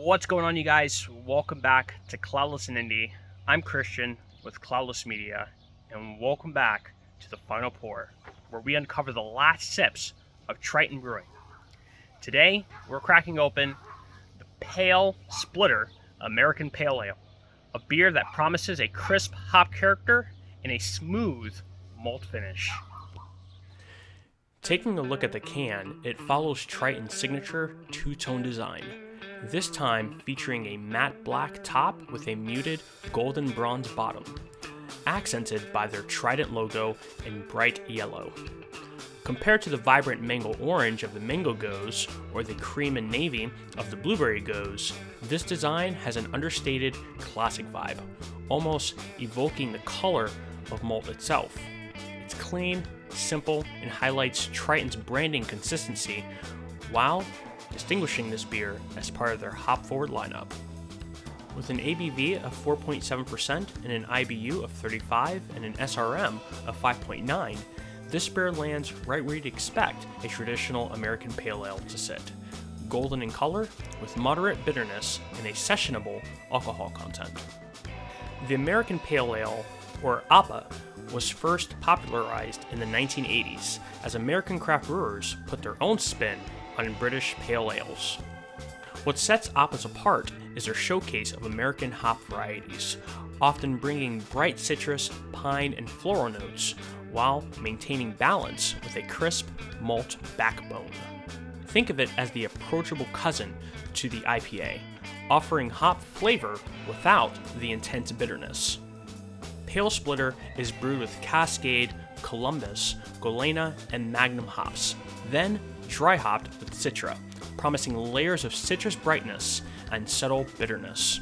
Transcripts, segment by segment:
What's going on, you guys? Welcome back to Klaudless and Indy. I'm Christian with Klaudlessmedia, and welcome back to the final pour, where we uncover the last sips of Triton Brewing. Today, we're cracking open the Pale Splitter American Pale Ale, a beer that promises a crisp hop character and a smooth malt finish. Taking a look at the can, it follows Triton's signature two-tone design, this time featuring a matte black top with a muted golden bronze bottom, accented by their Trident logo in bright yellow. Compared to the vibrant mango orange of the Mango Goes or the cream and navy of the Blueberry Goes, this design has an understated classic vibe, almost evoking the color of malt itself. It's clean, simple, and highlights Triton's branding consistency while distinguishing this beer as part of their hop-forward lineup. With an ABV of 4.7% and an IBU of 35 and an SRM of 5.9, this beer lands right where you'd expect a traditional American Pale Ale to sit. Golden in color, with moderate bitterness and a sessionable alcohol content. The American Pale Ale, or APA, was first popularized in the 1980s as American craft brewers put their own spin on British pale ales. What sets APAs apart is their showcase of American hop varieties, often bringing bright citrus, pine, and floral notes, while maintaining balance with a crisp malt backbone. Think of it as the approachable cousin to the IPA, offering hop flavor without the intense bitterness. Pale Splitter is brewed with Cascade, Columbus, Galena, and Magnum hops, then dry hopped with Citra, promising layers of citrus brightness and subtle bitterness.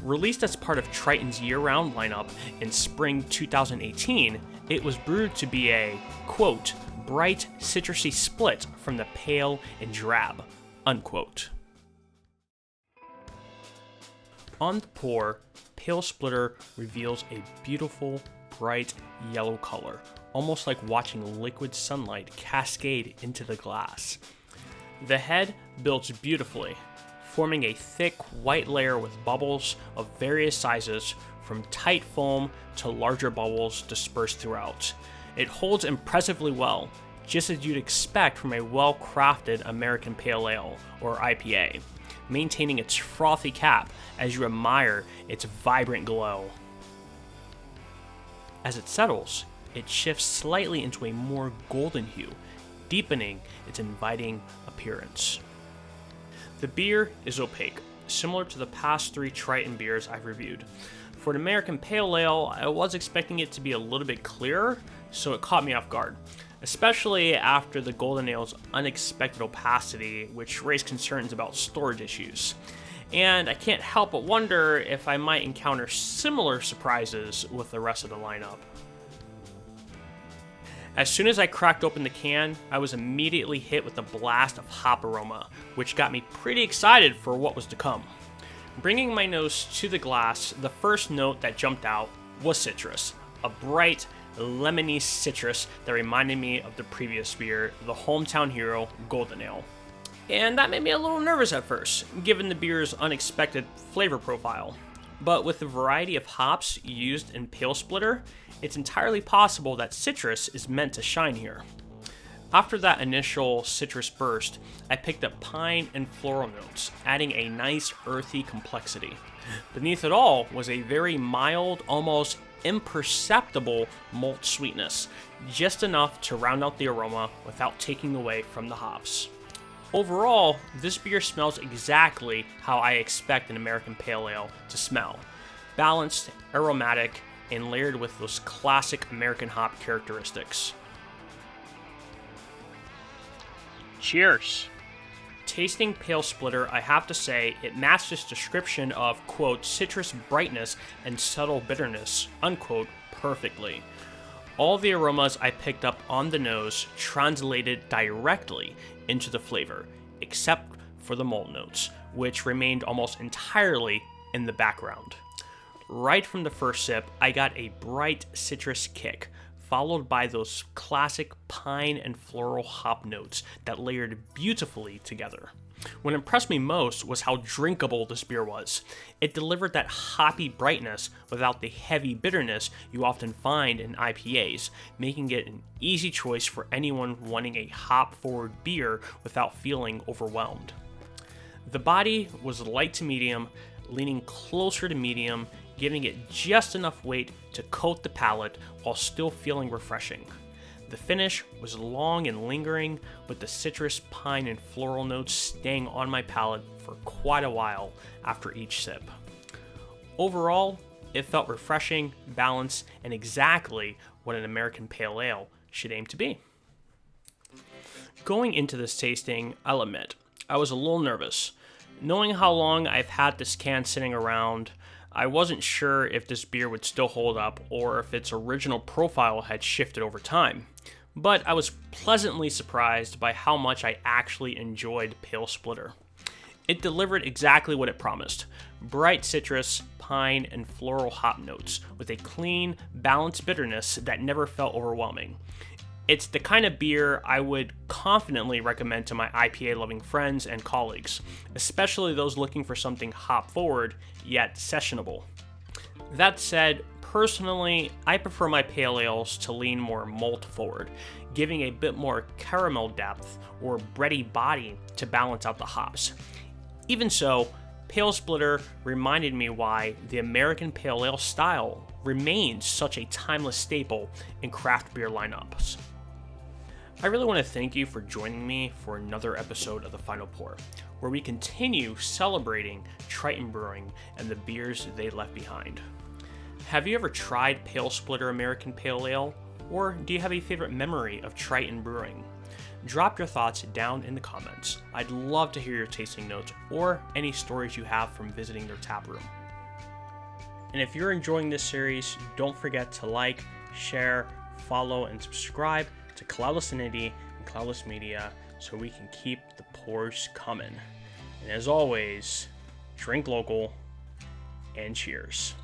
Released as part of Triton's year-round lineup in spring 2018, it was brewed to be a, quote, bright citrusy split from the pale and drab, unquote. On the pour, Pale Splitter reveals a beautiful, bright yellow color, almost like watching liquid sunlight cascade into the glass. The head builds beautifully, forming a thick white layer with bubbles of various sizes, from tight foam to larger bubbles dispersed throughout. It holds impressively well, just as you'd expect from a well-crafted American Pale Ale, or IPA, maintaining its frothy cap as you admire its vibrant glow. As it settles, it shifts slightly into a more golden hue, deepening its inviting appearance. The beer is opaque, similar to the past 3 Triton beers I've reviewed. For an American Pale Ale, I was expecting it to be a little bit clearer, so it caught me off guard, especially after the Golden Ale's unexpected opacity, which raised concerns about storage issues. And I can't help but wonder if I might encounter similar surprises with the rest of the lineup. As soon as I cracked open the can, I was immediately hit with a blast of hop aroma, which got me pretty excited for what was to come. Bringing my nose to the glass, the first note that jumped out was citrus, a bright, lemony citrus that reminded me of the previous beer, the hometown hero Golden Ale. And that made me a little nervous at first, given the beer's unexpected flavor profile. But with the variety of hops used in Pale Splitter, it's entirely possible that citrus is meant to shine here. After that initial citrus burst, I picked up pine and floral notes, adding a nice earthy complexity. Beneath it all was a very mild, almost imperceptible malt sweetness, just enough to round out the aroma without taking away from the hops. Overall, this beer smells exactly how I expect an American Pale Ale to smell. Balanced, aromatic, and layered with those classic American hop characteristics. Cheers! Tasting Pale Splitter, I have to say, it matched this description of, quote, citrus brightness and subtle bitterness, unquote, perfectly. All the aromas I picked up on the nose translated directly into the flavor, except for the malt notes, which remained almost entirely in the background. Right from the first sip, I got a bright citrus kick, followed by those classic pine and floral hop notes that layered beautifully together. What impressed me most was how drinkable this beer was. It delivered that hoppy brightness without the heavy bitterness you often find in IPAs, making it an easy choice for anyone wanting a hop-forward beer without feeling overwhelmed. The body was light to medium, leaning closer to medium, giving it just enough weight to coat the palate while still feeling refreshing. The finish was long and lingering, with the citrus, pine, and floral notes staying on my palate for quite a while after each sip. Overall, it felt refreshing, balanced, and exactly what an American Pale Ale should aim to be. Going into this tasting, I'll admit, I was a little nervous. Knowing how long I've had this can sitting around, I wasn't sure if this beer would still hold up or if its original profile had shifted over time. But I was pleasantly surprised by how much I actually enjoyed Pale Splitter. It delivered exactly what it promised: bright citrus, pine, and floral hop notes with a clean, balanced bitterness that never felt overwhelming. It's the kind of beer I would confidently recommend to my IPA-loving friends and colleagues, especially those looking for something hop-forward yet sessionable. That said, personally, I prefer my pale ales to lean more malt-forward, giving a bit more caramel depth or bready body to balance out the hops. Even so, Pale Splitter reminded me why the American Pale Ale style remains such a timeless staple in craft beer lineups. I really want to thank you for joining me for another episode of The Final Pour, where we continue celebrating Triton Brewing and the beers they left behind. Have you ever tried Pale Splitter American Pale Ale, or do you have a favorite memory of Triton Brewing? Drop your thoughts down in the comments. I'd love to hear your tasting notes or any stories you have from visiting their tap room. And if you're enjoying this series, don't forget to like, share, follow, and subscribe to Klaudless and Indy and Klaudlessmedia so we can keep the pours coming. And as always, drink local and cheers.